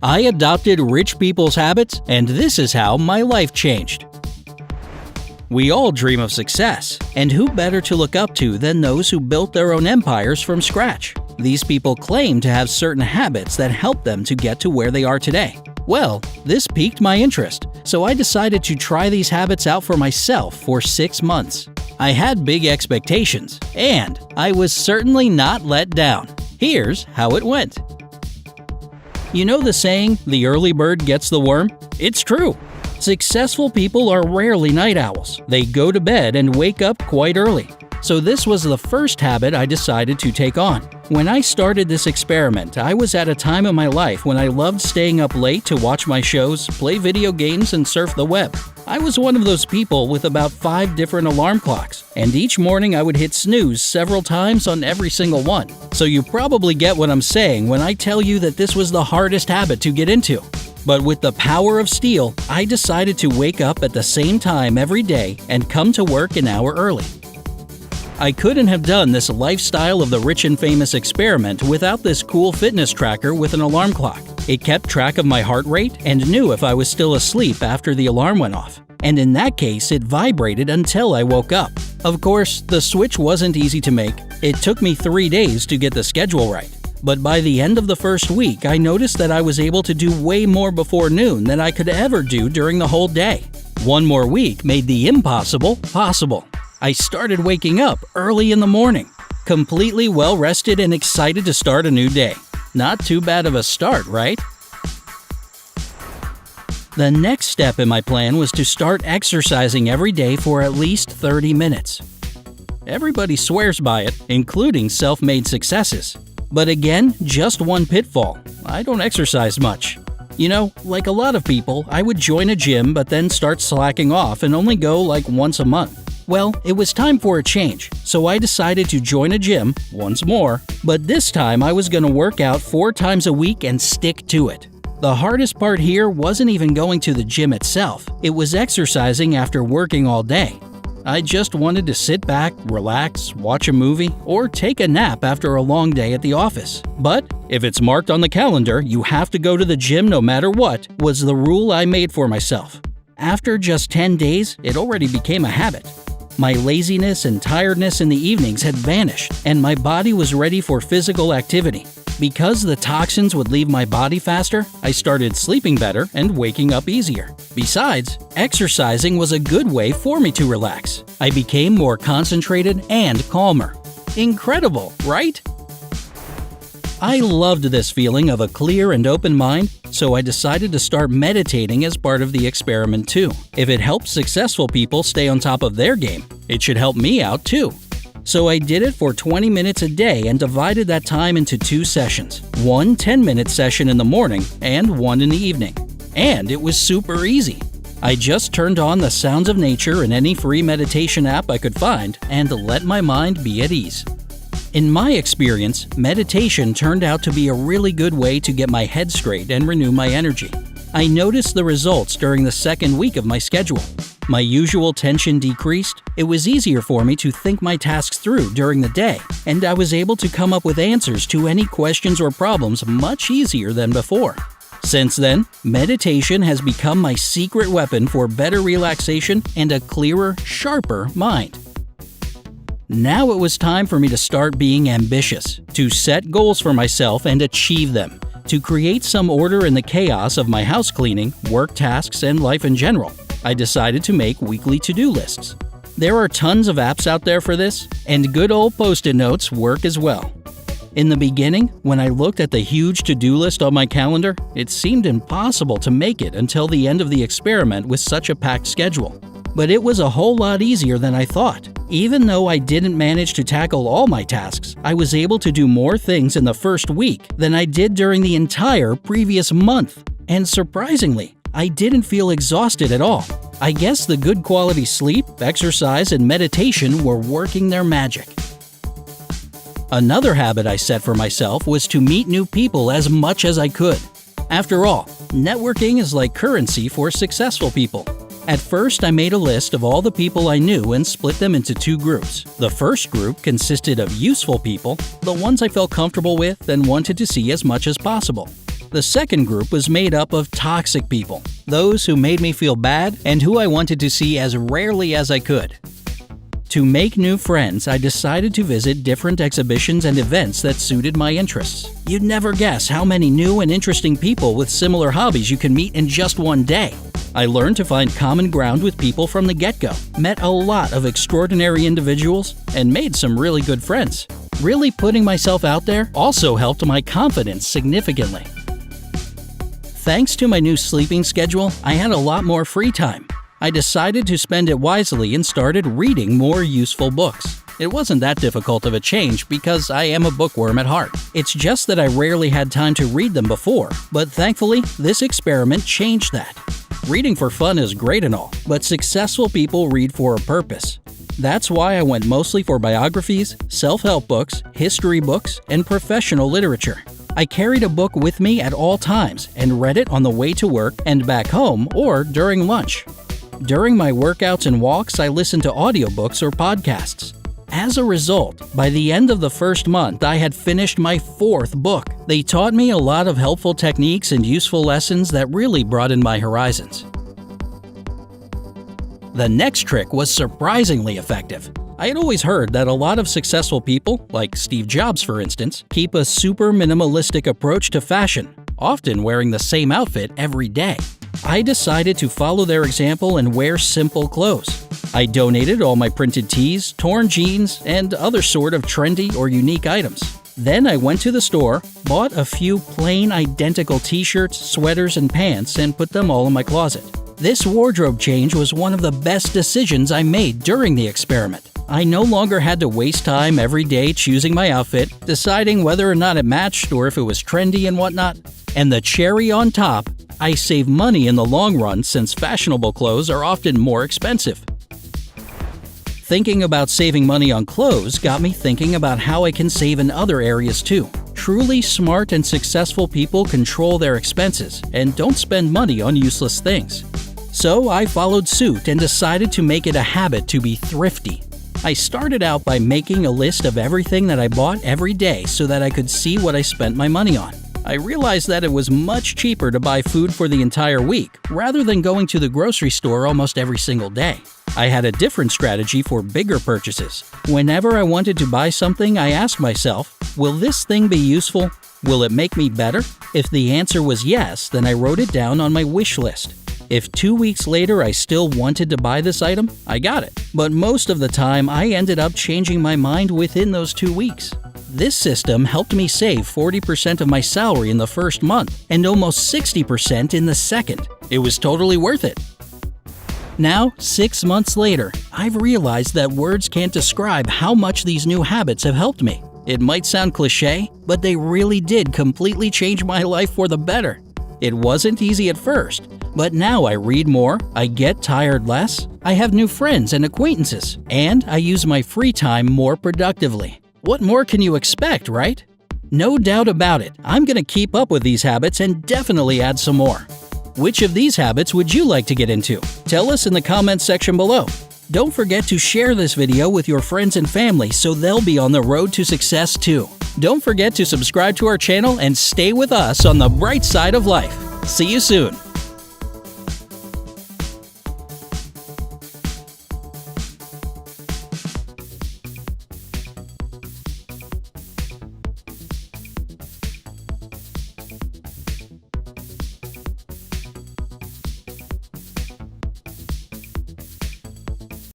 I adopted rich people's habits, and this is how my life changed. We all dream of success, and who better to look up to than those who built their own empires from scratch? These people claim to have certain habits that help them to get to where they are today. Well, this piqued my interest, so I decided to try these habits out for myself for 6 months. I had big expectations, and I was certainly not let down. Here's how it went. You know the saying, the early bird gets the worm? It's true. Successful people are rarely night owls. They go to bed and wake up quite early. So this was the first habit I decided to take on. When I started this experiment, I was at a time in my life when I loved staying up late to watch my shows, play video games, and surf the web. I was one of those people with about 5 different alarm clocks, and each morning I would hit snooze several times on every single one. So you probably get what I'm saying when I tell you that this was the hardest habit to get into. But with the power of steel, I decided to wake up at the same time every day and come to work an hour early. I couldn't have done this lifestyle of the rich and famous experiment without this cool fitness tracker with an alarm clock. It kept track of my heart rate and knew if I was still asleep after the alarm went off. And in that case, it vibrated until I woke up. Of course, the switch wasn't easy to make. It took me 3 days to get the schedule right. But by the end of the first week, I noticed that I was able to do way more before noon than I could ever do during the whole day. One more week made the impossible possible. I started waking up early in the morning, completely well-rested and excited to start a new day. Not too bad of a start, right? The next step in my plan was to start exercising every day for at least 30 minutes. Everybody swears by it, including self-made successes. But again, just one pitfall. I don't exercise much. You know, like a lot of people, I would join a gym but then start slacking off and only go like once a month. Well, it was time for a change, so I decided to join a gym once more, but this time I was going to work out 4 times a week and stick to it. The hardest part here wasn't even going to the gym itself, it was exercising after working all day. I just wanted to sit back, relax, watch a movie, or take a nap after a long day at the office. But if it's marked on the calendar, you have to go to the gym no matter what, was the rule I made for myself. After just 10 days, it already became a habit. My laziness and tiredness in the evenings had vanished, and my body was ready for physical activity. Because the toxins would leave my body faster, I started sleeping better and waking up easier. Besides, exercising was a good way for me to relax. I became more concentrated and calmer. Incredible, right? I loved this feeling of a clear and open mind, so I decided to start meditating as part of the experiment too. If it helps successful people stay on top of their game, it should help me out too. So I did it for 20 minutes a day and divided that time into 2 sessions. One 10-minute session in the morning and one in the evening. And it was super easy. I just turned on the sounds of nature in any free meditation app I could find and let my mind be at ease. In my experience, meditation turned out to be a really good way to get my head straight and renew my energy. I noticed the results during the second week of my schedule. My usual tension decreased, it was easier for me to think my tasks through during the day, and I was able to come up with answers to any questions or problems much easier than before. Since then, meditation has become my secret weapon for better relaxation and a clearer, sharper mind. Now it was time for me to start being ambitious, to set goals for myself and achieve them, to create some order in the chaos of my house cleaning, work tasks, and life in general. I decided to make weekly to-do lists. There are tons of apps out there for this, and good old Post-it notes work as well. In the beginning, when I looked at the huge to-do list on my calendar, it seemed impossible to make it until the end of the experiment with such a packed schedule. But it was a whole lot easier than I thought. Even though I didn't manage to tackle all my tasks, I was able to do more things in the first week than I did during the entire previous month. And surprisingly, I didn't feel exhausted at all. I guess the good quality sleep, exercise, and meditation were working their magic. Another habit I set for myself was to meet new people as much as I could. After all, networking is like currency for successful people. At first, I made a list of all the people I knew and split them into 2 groups. The first group consisted of useful people, the ones I felt comfortable with and wanted to see as much as possible. The second group was made up of toxic people, those who made me feel bad and who I wanted to see as rarely as I could. To make new friends, I decided to visit different exhibitions and events that suited my interests. You'd never guess how many new and interesting people with similar hobbies you can meet in just one day. I learned to find common ground with people from the get-go, met a lot of extraordinary individuals, and made some really good friends. Really putting myself out there also helped my confidence significantly. Thanks to my new sleeping schedule, I had a lot more free time. I decided to spend it wisely and started reading more useful books. It wasn't that difficult of a change because I am a bookworm at heart. It's just that I rarely had time to read them before, but thankfully, this experiment changed that. Reading for fun is great and all, but successful people read for a purpose. That's why I went mostly for biographies, self-help books, history books, and professional literature. I carried a book with me at all times and read it on the way to work and back home or during lunch. During my workouts and walks, I listened to audiobooks or podcasts. As a result, by the end of the first month, I had finished my 4th book. They taught me a lot of helpful techniques and useful lessons that really broadened my horizons. The next trick was surprisingly effective. I had always heard that a lot of successful people, like Steve Jobs for instance, keep a super minimalistic approach to fashion, often wearing the same outfit every day. I decided to follow their example and wear simple clothes. I donated all my printed tees, torn jeans, and other sort of trendy or unique items. Then I went to the store, bought a few plain identical t-shirts, sweaters, and pants, and put them all in my closet. This wardrobe change was one of the best decisions I made during the experiment. I no longer had to waste time every day choosing my outfit, deciding whether or not it matched or if it was trendy and whatnot. And the cherry on top, I save money in the long run since fashionable clothes are often more expensive. Thinking about saving money on clothes got me thinking about how I can save in other areas too. Truly smart and successful people control their expenses and don't spend money on useless things. So I followed suit and decided to make it a habit to be thrifty. I started out by making a list of everything that I bought every day so that I could see what I spent my money on. I realized that it was much cheaper to buy food for the entire week rather than going to the grocery store almost every single day. I had a different strategy for bigger purchases. Whenever I wanted to buy something, I asked myself, will this thing be useful? Will it make me better? If the answer was yes, then I wrote it down on my wish list. If 2 weeks later I still wanted to buy this item, I got it. But most of the time, I ended up changing my mind within those 2 weeks. This system helped me save 40% of my salary in the first month and almost 60% in the second. It was totally worth it. Now, 6 months later, I've realized that words can't describe how much these new habits have helped me. It might sound cliche, but they really did completely change my life for the better. It wasn't easy at first, but now I read more, I get tired less, I have new friends and acquaintances, and I use my free time more productively. What more can you expect, right? No doubt about it, I'm going to keep up with these habits and definitely add some more. Which of these habits would you like to get into? Tell us in the comments section below. Don't forget to share this video with your friends and family so they'll be on the road to success too. Don't forget to subscribe to our channel and stay with us on the bright side of life. See you soon!